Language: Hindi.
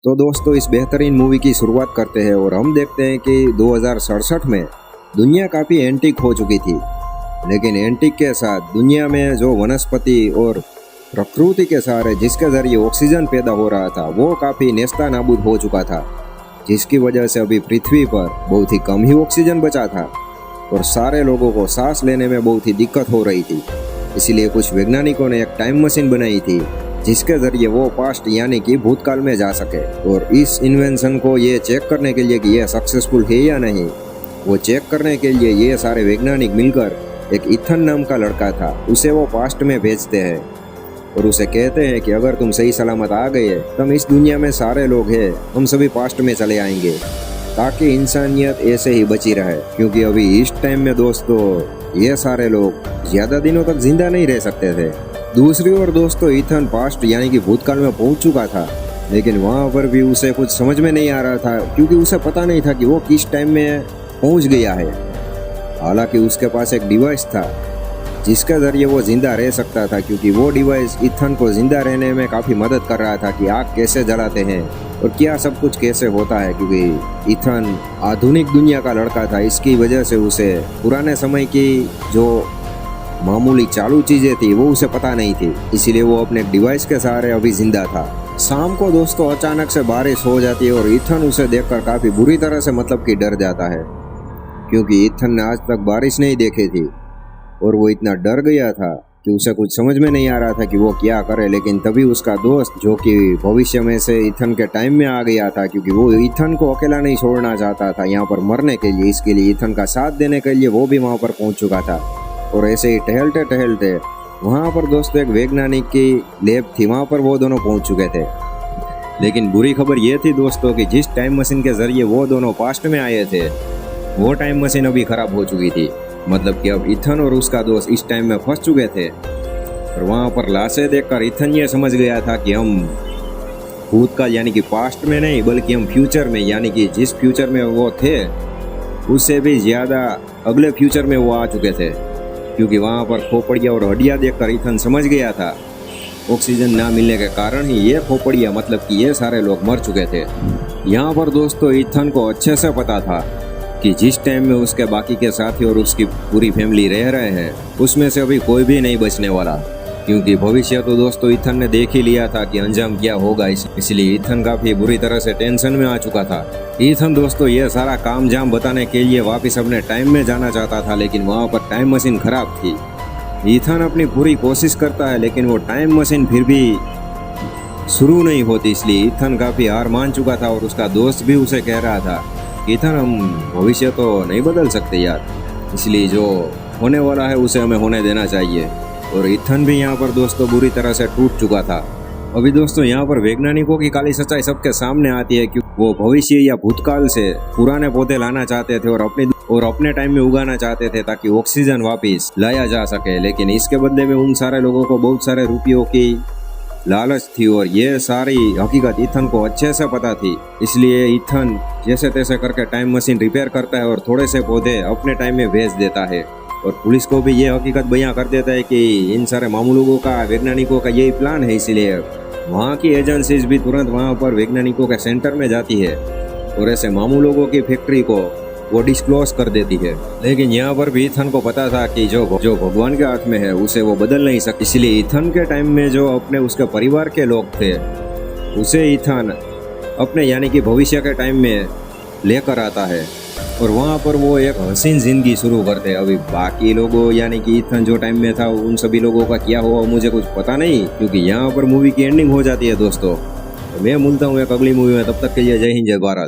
तो दोस्तों इस बेहतरीन मूवी की शुरुआत करते हैं और हम देखते हैं कि 2067 में दुनिया काफ़ी एंटीक हो चुकी थी। लेकिन एंटीक के साथ दुनिया में जो वनस्पति और प्रकृति के सहारे जिसके जरिए ऑक्सीजन पैदा हो रहा था वो काफ़ी नेस्ता नाबूद हो चुका था, जिसकी वजह से अभी पृथ्वी पर बहुत ही कम ही ऑक्सीजन बचा था और सारे लोगों को सांस लेने में बहुत ही दिक्कत हो रही थी। इसीलिए कुछ वैज्ञानिकों ने एक टाइम मशीन बनाई थी जिसके जरिए वो पास्ट यानी कि भूतकाल में जा सके। और इस इन्वेंशन को ये चेक करने के लिए कि यह सक्सेसफुल है या नहीं, वो चेक करने के लिए ये सारे वैज्ञानिक मिलकर एक इथन नाम का लड़का था, उसे वो पास्ट में भेजते हैं और उसे कहते हैं कि अगर तुम सही सलामत आ गए तब इस दुनिया में सारे लोग हैं, हम सभी पास्ट में चले आएंगे ताकि इंसानियत ऐसे ही बची रहे। क्योंकि अभी इस टाइम में दोस्तों ये सारे लोग ज़्यादा दिनों तक जिंदा नहीं रह सकते थे। दूसरी ओर दोस्तों इथन पास्ट यानी कि भूतकाल में पहुंच चुका था, लेकिन वहां पर भी उसे कुछ समझ में नहीं आ रहा था क्योंकि उसे पता नहीं था कि वो किस टाइम में पहुंच गया है। हालांकि उसके पास एक डिवाइस था जिसके जरिए वो जिंदा रह सकता था, क्योंकि वो डिवाइस इथन को जिंदा रहने में काफ़ी मदद कर रहा था कि आग कैसे जलाते हैं और क्या सब कुछ कैसे होता है। क्योंकि इथन आधुनिक दुनिया का लड़का था, इसकी वजह से उसे पुराने समय की जो मामूली चालू चीज़ें थी वो उसे पता नहीं थी, इसीलिए वो अपने डिवाइस के सहारे अभी जिंदा था। शाम को दोस्तों अचानक से बारिश हो जाती है और इथन उसे देखकर काफ़ी बुरी तरह से मतलब कि डर जाता है, क्योंकि इथन ने आज तक बारिश नहीं देखी थी और वो इतना डर गया था कि उसे कुछ समझ में नहीं आ रहा था कि वो क्या करे। लेकिन तभी उसका दोस्त जो कि भविष्य में से इथन के टाइम में आ गया था, क्योंकि वो इथन को अकेला नहीं छोड़ना चाहता था यहाँ पर मरने के लिए, इसके लिए इथन का साथ देने के लिए वो भी वहाँ पर पहुँच चुका था। और ऐसे ही टहलते टहलते वहाँ पर दोस्तों एक वैज्ञानिक की लैब थी, वहाँ पर वो दोनों पहुँच चुके थे। लेकिन बुरी खबर ये थी दोस्तों कि जिस टाइम मशीन के जरिए वो दोनों पास्ट में आए थे वो टाइम मशीन अभी ख़राब हो चुकी थी। मतलब कि अब इथन और उसका दोस्त इस टाइम में फंस चुके थे और वहाँ पर लाशें देखकर इथन ये समझ गया था कि हम भूतकाल यानी कि पास्ट में नहीं बल्कि हम फ्यूचर में, यानी कि जिस फ्यूचर में वो थे उससे भी ज़्यादा अगले फ्यूचर में वो आ चुके थे। क्योंकि वहाँ पर खोपड़ियाँ और हड्डियाँ देखकर इथन समझ गया था ऑक्सीजन ना मिलने के कारण ही ये खोपड़ियाँ मतलब कि ये सारे लोग मर चुके थे। यहाँ पर दोस्तों इथन को अच्छे से पता था कि जिस टाइम में उसके बाकी के साथी और उसकी पूरी फैमिली रह रहे हैं उसमें से अभी कोई भी नहीं बचने वाला, क्योंकि भविष्य तो दोस्तों इथन ने देख ही लिया था कि अंजाम क्या होगा। इसलिए इथन काफ़ी बुरी तरह से टेंशन में आ चुका था। इथन दोस्तों ये सारा काम जाम बताने के लिए वापस अपने टाइम में जाना चाहता था, लेकिन वहाँ पर टाइम मशीन खराब थी। इथन अपनी पूरी कोशिश करता है लेकिन वो टाइम मशीन फिर भी शुरू नहीं होती, इसलिए इथन काफ़ी हार मान चुका था। और उसका दोस्त भी उसे कह रहा था कि इथन हम भविष्य तो नहीं बदल सकते यार, इसलिए जो होने वाला है उसे हमें होने देना चाहिए। और इथन भी यहाँ पर दोस्तों बुरी तरह से टूट चुका था। अभी दोस्तों यहाँ पर वैज्ञानिकों की काली सच्चाई सबके सामने आती है कि वो भविष्य या भूतकाल से पुराने पौधे लाना चाहते थे और अपने टाइम में उगाना चाहते थे ताकि ऑक्सीजन वापस लाया जा सके। लेकिन इसके बदले में उन सारे लोगों को बहुत सारे रुपयों की लालच थी और ये सारी हकीकत इथन को अच्छे से पता थी। इसलिए इथन जैसे तैसे करके टाइम मशीन रिपेयर करता है और थोड़े से पौधे अपने टाइम में भेज देता है और पुलिस को भी ये हकीकत बयां कर देता है कि इन सारे मामू लोगों का, वैज्ञानिकों का यही प्लान है। इसीलिए वहाँ की एजेंसीज भी तुरंत वहाँ पर वैज्ञानिकों के सेंटर में जाती है और ऐसे मामू लोगों की फैक्ट्री को वो डिस्क्लोज कर देती है। लेकिन यहाँ पर भी इथन को पता था कि जो भगवान के हाथ में है उसे वो बदल नहीं सकती। इसलिए इथन के टाइम में जो अपने उसके परिवार के लोग थे उसे इथन अपने यानी कि भविष्य के टाइम में लेकर आता है और वहाँ पर वो एक हसीन जिंदगी शुरू करते हैं। अभी बाकी लोगों यानी कि इथन जो टाइम में था उन सभी लोगों का क्या हुआ मुझे कुछ पता नहीं, क्योंकि यहाँ पर मूवी की एंडिंग हो जाती है दोस्तों। मैं मिलता हूँ एक अगली मूवी में, तब तक के लिए जय हिंद जय भारत।